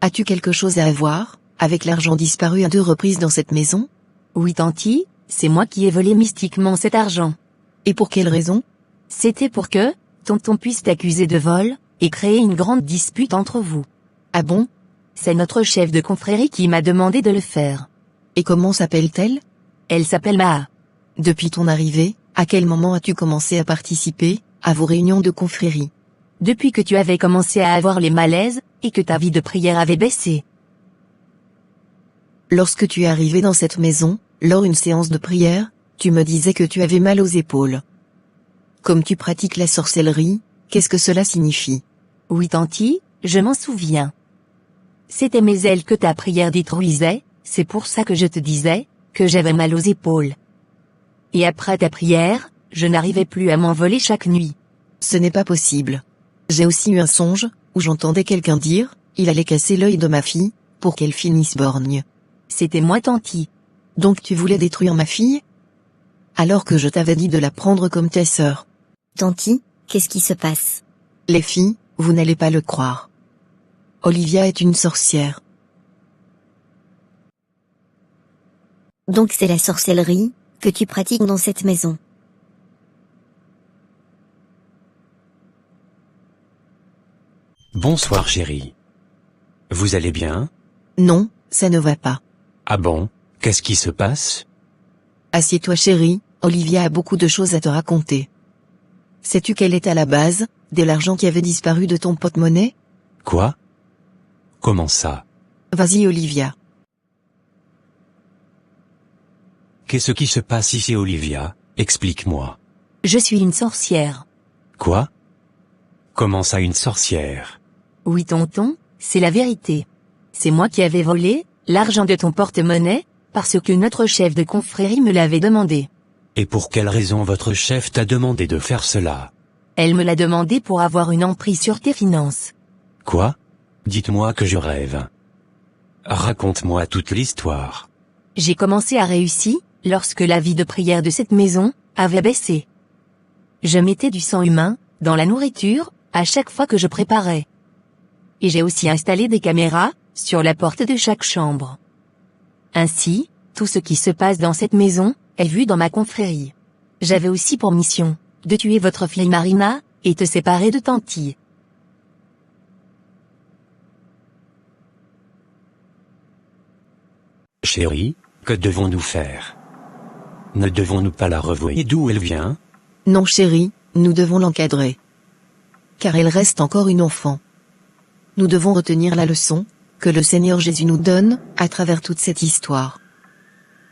As-tu quelque chose à voir avec l'argent disparu à 2 reprises dans cette maison? Oui tanti, c'est moi qui ai volé mystiquement cet argent. Et pour quelle raison? C'était pour que, tonton puisse t'accuser de vol, et créer une grande dispute entre vous. Ah bon? C'est notre chef de confrérie qui m'a demandé de le faire. Et comment s'appelle-t-elle? Elle s'appelle Maha. Depuis ton arrivée, à quel moment as-tu commencé à participer à vos réunions de confrérie? Depuis que tu avais commencé à avoir les malaises, et que ta vie de prière avait baissé. Lorsque tu es arrivé dans cette maison, lors d'une séance de prière, tu me disais que tu avais mal aux épaules. Comme tu pratiques la sorcellerie, qu'est-ce que cela signifie? Oui tanti, je m'en souviens. C'était mes ailes que ta prière détruisait, c'est pour ça que je te disais, que j'avais mal aux épaules. Et après ta prière, je n'arrivais plus à m'envoler chaque nuit. Ce n'est pas possible. J'ai aussi eu un songe, où j'entendais quelqu'un dire, il allait casser l'œil de ma fille, pour qu'elle finisse borgne. C'était moi tanti. Donc tu voulais détruire ma fille? Alors que je t'avais dit de la prendre comme ta sœur. Tanti, qu'est-ce qui se passe? Les filles, vous n'allez pas le croire. Olivia est une sorcière. Donc c'est la sorcellerie que tu pratiques dans cette maison. Bonsoir chérie. Vous allez bien? Non, ça ne va pas. Ah bon? Qu'est-ce qui se passe? Assieds-toi chérie, Olivia a beaucoup de choses à te raconter. Sais-tu quelle est à la base de l'argent qui avait disparu de ton porte-monnaie? Quoi? Comment ça? Vas-y Olivia. Qu'est-ce qui se passe ici Olivia? Explique-moi. Je suis une sorcière. Quoi? Comment ça une sorcière? Oui tonton, c'est la vérité. C'est moi qui avais volé l'argent de ton porte-monnaie, parce que notre chef de confrérie me l'avait demandé. Et pour quelle raison votre chef t'a demandé de faire cela? Elle me l'a demandé pour avoir une emprise sur tes finances. Quoi? Dites-moi que je rêve. Raconte-moi toute l'histoire. J'ai commencé à réussir, lorsque la vie de prière de cette maison avait baissé. Je mettais du sang humain dans la nourriture, à chaque fois que je préparais. Et j'ai aussi installé des caméras sur la porte de chaque chambre. Ainsi, tout ce qui se passe dans cette maison est vu dans ma confrérie. J'avais aussi pour mission de tuer votre fille Marina et te séparer de Tanti. Chérie, que devons-nous faire? Ne devons-nous pas la revoyer d'où elle vient? Non chérie, nous devons l'encadrer. Car elle reste encore une enfant. Nous devons retenir la leçon que le Seigneur Jésus nous donne à travers toute cette histoire.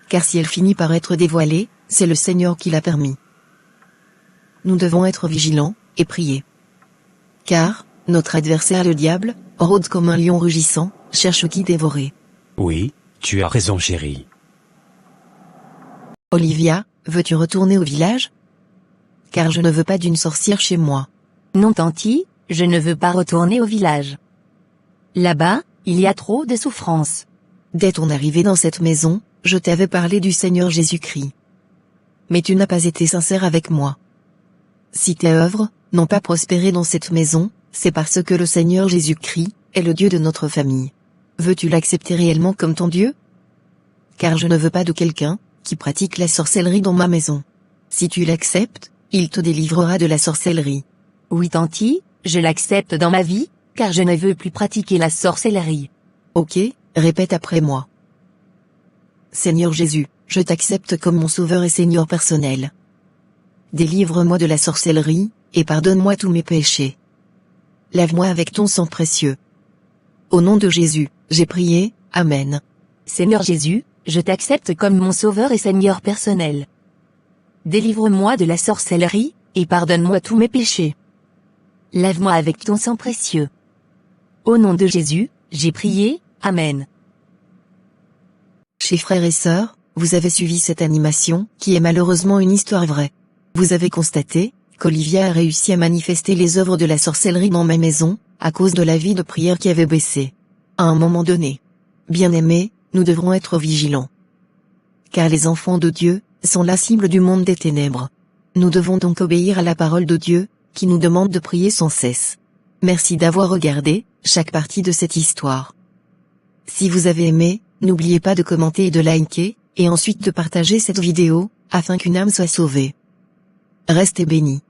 Car si elle finit par être dévoilée, c'est le Seigneur qui l'a permis. Nous devons être vigilants et prier. Car notre adversaire le diable rôde comme un lion rugissant, cherche qui dévorer. Oui, tu as raison chérie. Olivia, veux-tu retourner au village? Car je ne veux pas d'une sorcière chez moi. Non Tanti, je ne veux pas retourner au village. Là-bas, il y a trop de souffrance. Dès ton arrivée dans cette maison, je t'avais parlé du Seigneur Jésus-Christ. Mais tu n'as pas été sincère avec moi. Si tes œuvres n'ont pas prospéré dans cette maison, c'est parce que le Seigneur Jésus-Christ est le Dieu de notre famille. Veux-tu l'accepter réellement comme ton Dieu? Car je ne veux pas de quelqu'un qui pratique la sorcellerie dans ma maison. Si tu l'acceptes, il te délivrera de la sorcellerie. Oui Tanti, je l'accepte dans ma vie, car je ne veux plus pratiquer la sorcellerie. Ok, répète après moi. Seigneur Jésus, je t'accepte comme mon sauveur et Seigneur personnel. Délivre-moi de la sorcellerie, et pardonne-moi tous mes péchés. Lave-moi avec ton sang précieux. Au nom de Jésus, j'ai prié, Amen. Seigneur Jésus, je t'accepte comme mon sauveur et Seigneur personnel. Délivre-moi de la sorcellerie, et pardonne-moi tous mes péchés. Lave-moi avec ton sang précieux. Au nom de Jésus, j'ai prié, Amen. Chers frères et sœurs, vous avez suivi cette animation, qui est malheureusement une histoire vraie. Vous avez constaté qu'Olivia a réussi à manifester les œuvres de la sorcellerie dans ma maison, à cause de la vie de prière qui avait baissé. À un moment donné. Bien-aimés, nous devrons être vigilants. Car les enfants de Dieu sont la cible du monde des ténèbres. Nous devons donc obéir à la parole de Dieu, qui nous demande de prier sans cesse. Merci d'avoir regardé chaque partie de cette histoire. Si vous avez aimé, n'oubliez pas de commenter et de liker, et ensuite de partager cette vidéo, afin qu'une âme soit sauvée. Restez bénis.